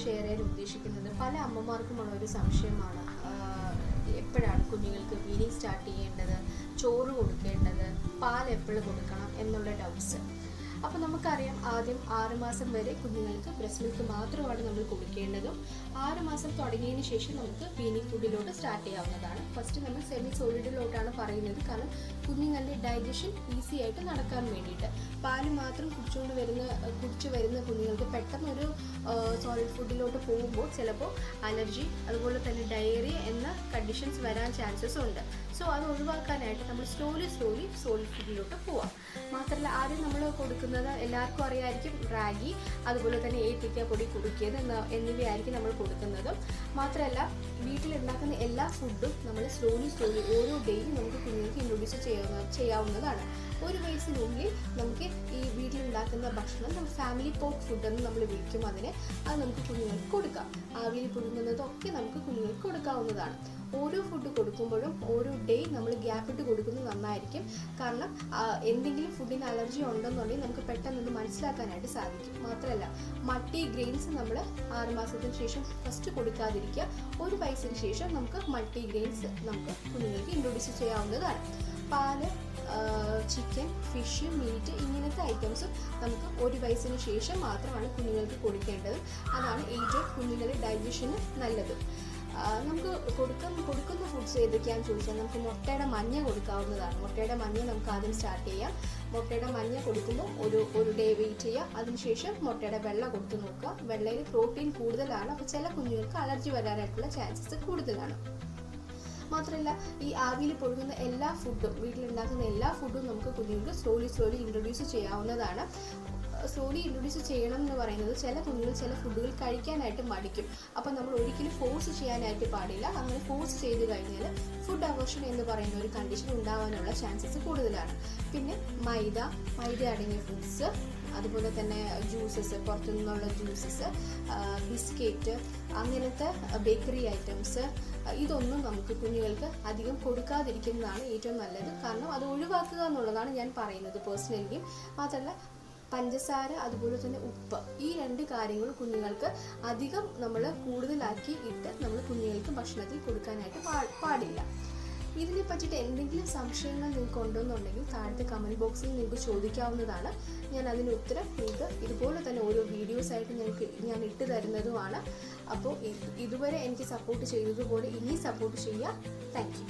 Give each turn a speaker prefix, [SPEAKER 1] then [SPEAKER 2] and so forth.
[SPEAKER 1] Share ചെയ്യാൻ ഉദ്ദേശിക്കുന്നത് പല അമ്മമാർക്കുമുള്ള ഒരു സംശയമാണ്. എപ്പോഴാണ് കുഞ്ഞുങ്ങൾക്ക് വീനിങ് സ്റ്റാർട്ട് ചെയ്യേണ്ടത്, ചോറ് കൊടുക്കേണ്ടത്, പാൽ എപ്പോഴും കൊടുക്കണം എന്നുള്ള ഡൗട്ട്സ്. അപ്പോൾ നമുക്കറിയാം, ആദ്യം 6 മാസം വരെ കുഞ്ഞുങ്ങൾക്ക് ബ്രസ്റ്റ് മിൽക്ക് മാത്രമാണ് നമ്മൾ കൊടുക്കേണ്ടതും. 6 മാസം തുടങ്ങിയതിന് ശേഷം നമുക്ക് വീനിങ് ഫുഡിലോട്ട് സ്റ്റാർട്ട് ചെയ്യാവുന്നതാണ്. ഫസ്റ്റ് നമ്മൾ സെമി സോളിഡിലോട്ടാണ് പറയുന്നത്, കാരണം കുഞ്ഞുങ്ങളുടെ ഡൈജഷൻ ഈസി ആയിട്ട് നടക്കാൻ വേണ്ടിയിട്ട്. പാല് മാത്രം കുടിച്ചു വരുന്ന കുഞ്ഞുങ്ങൾക്ക് പെട്ടെന്നൊരു സോളിഡ് ഫുഡിലോട്ട് പോകുമ്പോൾ ചിലപ്പോൾ അലർജി, അതുപോലെ തന്നെ ഡയറിയ എന്ന കണ്ടീഷൻസ് വരാൻ ചാൻസസ് ഉണ്ട്. സോ അത് ഒഴിവാക്കാനായിട്ട് നമ്മൾ സ്ലോലി സോളിഡ് ഫുഡിലോട്ട് പോവാം. മാത്രമല്ല, ആദ്യം നമ്മൾ കൊടുക്കുന്നത് എല്ലാവർക്കും അറിയാമായിരിക്കും, റാഗി, അതുപോലെ തന്നെ ഏത്തയ്ക്കാപ്പൊടി, കുറുക്കിയത് എന്നിവയായിരിക്കും നമ്മൾ കൊടുക്കുന്നത്. മാത്രമല്ല, വീട്ടിലുണ്ടാക്കുന്ന എല്ലാ ഫുഡും നമ്മൾ സ്ലോലി ഓരോ ഡേയും നമുക്ക് കുഞ്ഞുങ്ങൾക്ക് ഇൻട്രൊഡ്യൂസ് ചെയ്യാവുന്നതാണ്. 1 വയസ്സിനുള്ളിൽ നമുക്ക് ഈ വീട്ടിലുണ്ടാക്കുന്ന ഭക്ഷണം നമ്മൾ ഫാമിലി പോട്ട് ഫുഡ് എന്ന് നമ്മൾ വിളിക്കും അതിനെ. അത് നമുക്ക് കുഞ്ഞുങ്ങൾക്ക് കൊടുക്കാം. ആവിയിൽ പുഴുങ്ങുന്നതൊക്കെ നമുക്ക് കുഞ്ഞുങ്ങൾക്ക് കൊടുക്കാവുന്നതാണ്. ഓരോ ഫുഡ് കൊടുക്കുമ്പോഴും ഓരോ ഡേ നമ്മൾ ഗ്യാപ്പിട്ട് കൊടുക്കുന്നത് നന്നായിരിക്കും. കാരണം എന്തെങ്കിലും ഫുഡിന് അലർജി ഉണ്ടെന്നുണ്ടെങ്കിൽ നമുക്ക് പെട്ടെന്ന് മനസ്സിലാക്കാനായിട്ട് സാധിക്കും. മാത്രമല്ല, മൾട്ടി ഗ്രെയിൻസ് നമ്മൾ 6 മാസത്തിന് ശേഷം ഫസ്റ്റ് കൊടുക്കാതിരിക്കുക. 1 വയസ്സിന് ശേഷം നമുക്ക് മൾട്ടി ഗ്രെയിൻസ് നമുക്ക് കുഞ്ഞുങ്ങൾക്ക് ഇൻട്രൊഡ്യൂസ് ചെയ്യാവുന്നതാണ്. പാല്, ചിക്കൻ, ഫിഷ്, മീറ്റ് ഇങ്ങനത്തെ ഐറ്റംസും നമുക്ക് 1 വയസ്സിന് ശേഷം മാത്രമാണ് കുഞ്ഞുങ്ങൾക്ക് കൊടുക്കേണ്ടത്. അതാണ് ഏറ്റവും കുഞ്ഞുങ്ങളുടെ ഡൈജഷന് നല്ലത്. നമുക്ക് കൊടുക്കുന്ന ഫുഡ്സ് ഏതൊക്കെയാണെന്ന് ചോദിച്ചാൽ, നമുക്ക് മുട്ടയുടെ മഞ്ഞ കൊടുക്കാവുന്നതാണ്. മുട്ടയുടെ മഞ്ഞ നമുക്ക് ആദ്യം സ്റ്റാർട്ട് ചെയ്യാം. മുട്ടയുടെ മഞ്ഞ കൊടുക്കുമ്പോൾ ഒരു ഡേ വെയിറ്റ് ചെയ്യുക. അതിനുശേഷം മുട്ടയുടെ വെള്ള കൊടുത്ത് നോക്കുക. വെള്ളയിൽ പ്രോട്ടീൻ കൂടുതലാണ്, അപ്പോൾ ചില കുഞ്ഞുങ്ങൾക്ക് അലർജി വരാനായിട്ടുള്ള ചാൻസസ് കൂടുതലാണ്. മാത്രമല്ല, ഈ ആവിയിൽ പുഴുങ്ങുന്ന എല്ലാ ഫുഡും, വീട്ടിലുണ്ടാക്കുന്ന എല്ലാ ഫുഡും നമുക്ക് കുഞ്ഞുങ്ങൾക്ക് സ്ലോലി ഇൻട്രൊഡ്യൂസ് ചെയ്യാവുന്നതാണ്. സ്ലോലി ഇൻട്രൊഡ്യൂസ് ചെയ്യണം എന്ന് പറയുന്നത്, ചില കുഞ്ഞുങ്ങൾ ചില ഫുഡുകൾ കഴിക്കാനായിട്ട് മടിക്കും. അപ്പോൾ നമ്മൾ ഒരിക്കലും ഫോഴ്സ് ചെയ്യാനായിട്ട് പാടില്ല. അങ്ങനെ ഫോഴ്സ് ചെയ്ത് കഴിഞ്ഞാൽ ഫുഡ് അവേർഷൻ എന്ന് പറയുന്ന ഒരു കണ്ടീഷൻ ഉണ്ടാവാനുള്ള ചാൻസസ് കൂടുതലാണ്. പിന്നെ മൈദ അടങ്ങിയ ഫുഡ്സ്, അതുപോലെ തന്നെ ജ്യൂസസ്, പുറത്തുനിന്നുള്ള ജ്യൂസസ്, ബിസ്ക്കറ്റ്, അങ്ങനത്തെ ബേക്കറി ഐറ്റംസ്, ഇതൊന്നും നമുക്ക് കുഞ്ഞുങ്ങൾക്ക് അധികം കൊടുക്കാതിരിക്കുന്നതാണ് ഏറ്റവും നല്ലത്. കാരണം അത് ഒഴിവാക്കുക എന്നുള്ളതാണ് ഞാൻ പറയുന്നത് പേഴ്സണലിയും. മാത്രമല്ല, പഞ്ചസാര, അതുപോലെ തന്നെ ഉപ്പ്, ഈ 2 കാര്യങ്ങൾ കുഞ്ഞുങ്ങൾക്ക് അധികം നമ്മൾ കൂടുതലാക്കി ഇട്ട് നമ്മൾ കുഞ്ഞുങ്ങൾക്ക് ഭക്ഷണത്തിൽ കൊടുക്കാനായിട്ട് പാടില്ല. ഇതിനെ പറ്റിയിട്ട് എന്തെങ്കിലും സംശയങ്ങൾ നിങ്ങൾക്ക് ഉണ്ടെന്നുണ്ടെങ്കിൽ താഴത്തെ കമൻറ്റ് ബോക്സിൽ നിങ്ങൾക്ക് ചോദിക്കാവുന്നതാണ്. ഞാൻ അതിന് ഉത്തരം ഇതുപോലെ തന്നെ ഓരോ വീഡിയോസായിട്ട് ഞാൻ ഇട്ട് തരുന്നതുമാണ്. അപ്പോൾ ഇതുവരെ എനിക്ക് സപ്പോർട്ട് ചെയ്തതുപോലെ ഇനി സപ്പോർട്ട് ചെയ്യുക. Thank you.